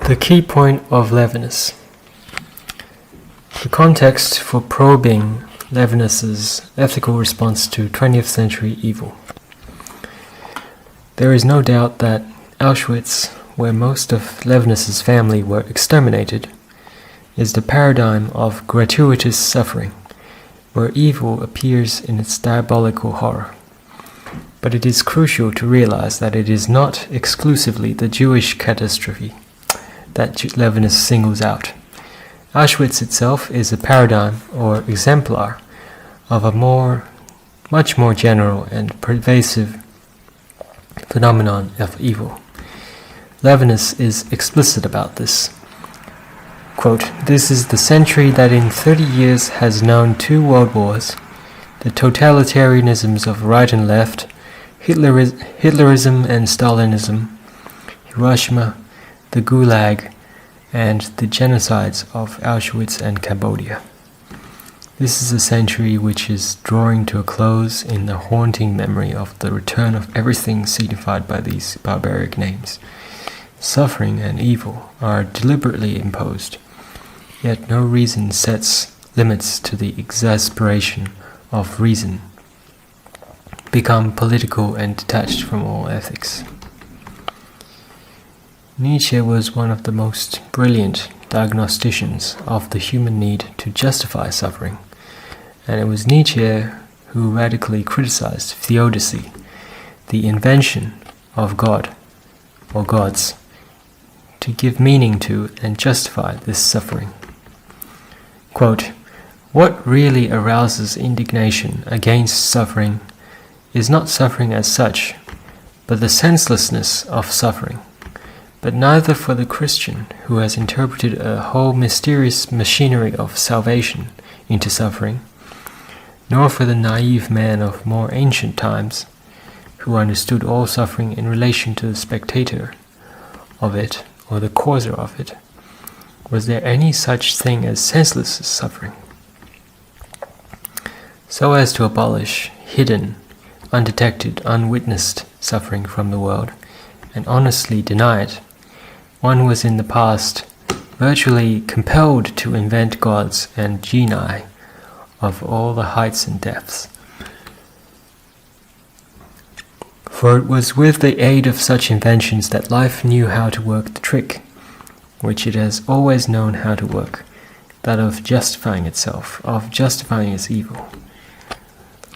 The key point of Levinas. The context for probing Levinas's ethical response to 20th century evil. There is no doubt that Auschwitz, where most of Levinas's family were exterminated, is the paradigm of gratuitous suffering, where evil appears in its diabolical horror. But it is crucial to realize that it is not exclusively the Jewish catastrophe that Levinas singles out. Auschwitz itself is a paradigm or exemplar of a much more general and pervasive phenomenon of evil. Levinas is explicit about this. Quote, "This is the century that in 30 years has known 2 world wars, the totalitarianisms of right and left, Hitlerism and Stalinism, Hiroshima, the Gulag, and the genocides of Auschwitz and Cambodia. This is a century which is drawing to a close in the haunting memory of the return of everything signified by these barbaric names. Suffering and evil are deliberately imposed, yet no reason sets limits to the exasperation of reason, become political and detached from all ethics." Nietzsche was one of the most brilliant diagnosticians of the human need to justify suffering, and it was Nietzsche who radically criticized theodicy, the invention of God or gods, to give meaning to and justify this suffering. Quote, "What really arouses indignation against suffering is not suffering as such, but the senselessness of suffering. But neither for the Christian, who has interpreted a whole mysterious machinery of salvation into suffering, nor for the naive man of more ancient times, who understood all suffering in relation to the spectator of it, or the causer of it, was there any such thing as senseless suffering. So as to abolish hidden, undetected, unwitnessed suffering from the world, and honestly deny it, one was in the past virtually compelled to invent gods and genii of all the heights and depths. For it was with the aid of such inventions that life knew how to work the trick, which it has always known how to work, that of justifying itself, of justifying its evil.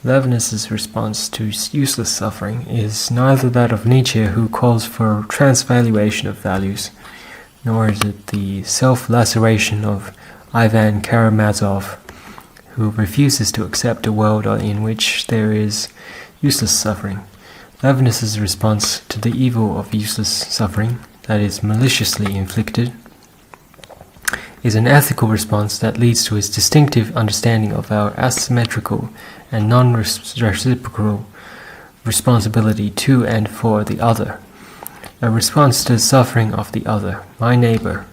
Levinas's response to useless suffering is neither that of Nietzsche, who calls for transvaluation of values, nor is it the self-laceration of Ivan Karamazov, who refuses to accept a world in which there is useless suffering. Levinas's response to the evil of useless suffering, that is maliciously inflicted, is an ethical response that leads to his distinctive understanding of our asymmetrical and non-reciprocal responsibility to and for the other, a response to the suffering of the other, my neighbor.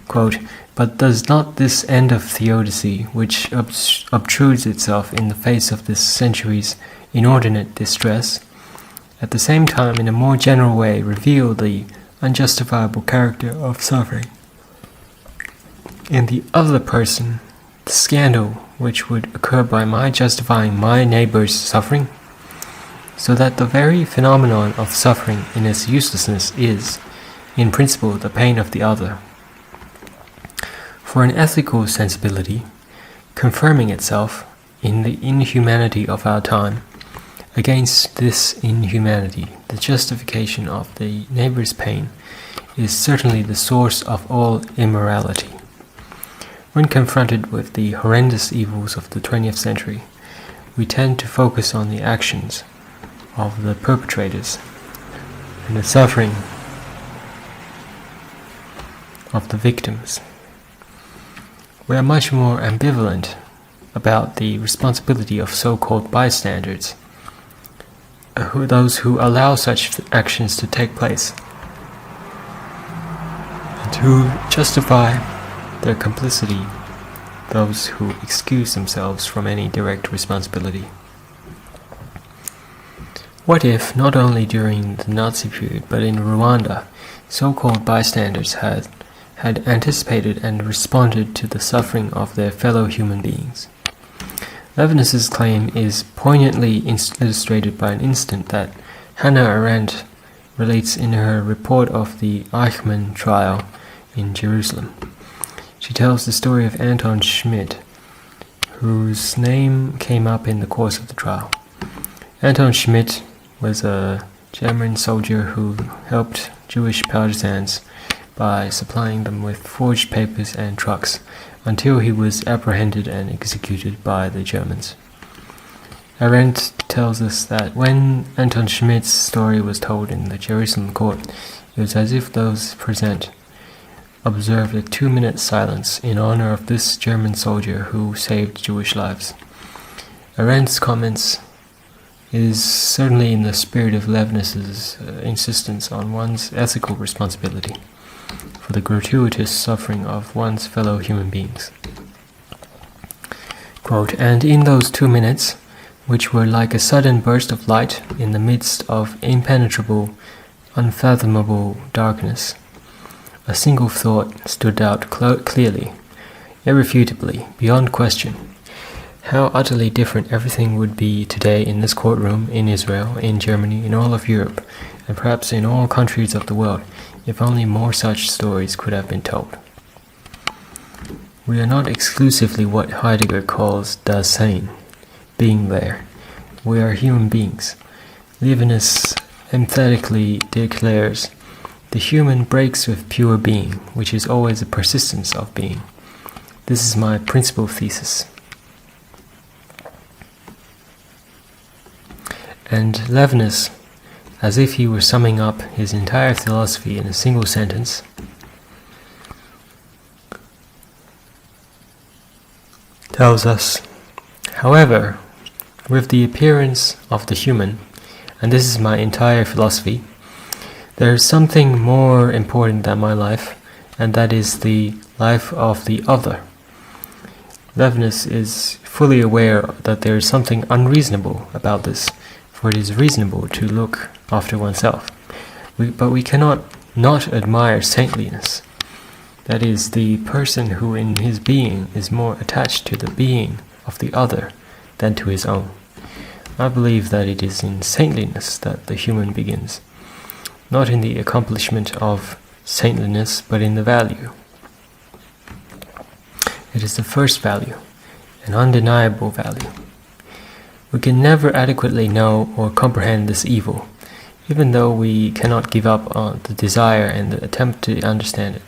Quote, "But does not this end of theodicy, which obtrudes itself in the face of this century's inordinate distress, at the same time in a more general way reveal the unjustifiable character of suffering in the other person, the scandal which would occur by my justifying my neighbor's suffering, so that the very phenomenon of suffering in its uselessness is, in principle, the pain of the other. For an ethical sensibility, confirming itself in the inhumanity of our time, against this inhumanity, the justification of the neighbor's pain is certainly the source of all immorality. When confronted with the horrendous evils of the 20th century, we tend to focus on the actions of the perpetrators and the suffering of the victims. We are much more ambivalent about the responsibility of so-called bystanders, those who allow such actions to take place, and who justify their complicity, those who excuse themselves from any direct responsibility. What if, not only during the Nazi period, but in Rwanda, so-called bystanders had had anticipated and responded to the suffering of their fellow human beings. Levinas's claim is poignantly illustrated by an incident that Hannah Arendt relates in her report of the Eichmann trial in Jerusalem. She tells the story of Anton Schmidt, whose name came up in the course of the trial. Anton Schmidt was a German soldier who helped Jewish partisans by supplying them with forged papers and trucks until he was apprehended and executed by the Germans. Arendt tells us that when Anton Schmidt's story was told in the Jerusalem court, it was as if those present observed a 2-minute silence in honor of this German soldier who saved Jewish lives. Arendt's comments is certainly in the spirit of Levinas's insistence on one's ethical responsibility for the gratuitous suffering of one's fellow human beings. Quote, "And in those 2 minutes, which were like a sudden burst of light in the midst of impenetrable, unfathomable darkness, a single thought stood out clearly, irrefutably, beyond question. How utterly different everything would be today in this courtroom, in Israel, in Germany, in all of Europe, and perhaps in all countries of the world, if only more such stories could have been told. We are not exclusively what Heidegger calls das Sein, being there. We are human beings. Levinas emphatically declares, the human breaks with pure being, which is always a persistence of being. This is my principal thesis." And Levinas, as if he were summing up his entire philosophy in a single sentence, tells us, however, with the appearance of the human, and this is my entire philosophy, there is something more important than my life, and that is the life of the other. Levinas is fully aware that there is something unreasonable about this, for it is reasonable to look after oneself. But we cannot not admire saintliness. That is, the person who in his being is more attached to the being of the other than to his own. I believe that it is in saintliness that the human begins, not in the accomplishment of saintliness, but in the value. It is the first value, an undeniable value. We can never adequately know or comprehend this evil, even though we cannot give up on the desire and the attempt to understand it.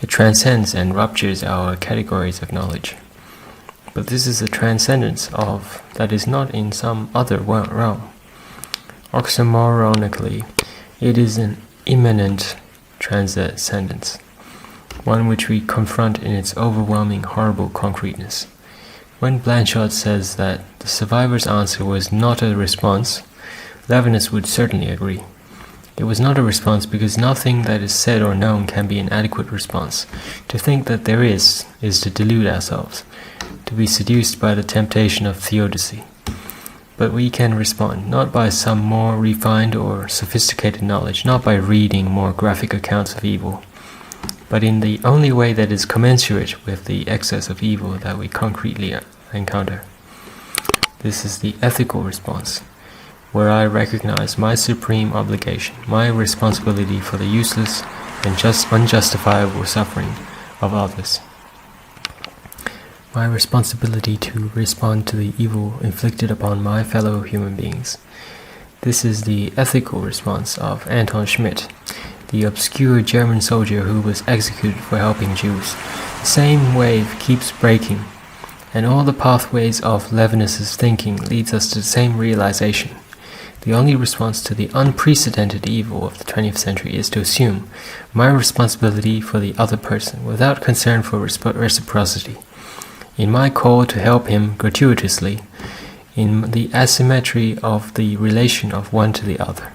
It transcends and ruptures our categories of knowledge. But this is a transcendence of that is not in some other realm. Oxymoronically, it is an immanent transcendence, one which we confront in its overwhelming, horrible concreteness. When Blanchard says that the survivor's answer was not a response, Levinas would certainly agree. It was not a response because nothing that is said or known can be an adequate response. To think that there is to delude ourselves, to be seduced by the temptation of theodicy. But we can respond, not by some more refined or sophisticated knowledge, not by reading more graphic accounts of evil, but in the only way that is commensurate with the excess of evil that we concretely encounter. This is the ethical response, where I recognize my supreme obligation, my responsibility for the useless and unjustifiable suffering of others. My responsibility to respond to the evil inflicted upon my fellow human beings. This is the ethical response of Anton Schmidt, the obscure German soldier who was executed for helping Jews. The same wave keeps breaking, and all the pathways of Levinas's thinking leads us to the same realization. The only response to the unprecedented evil of the 20th century is to assume my responsibility for the other person without concern for reciprocity. In my call to help him gratuitously, in the asymmetry of the relation of one to the other.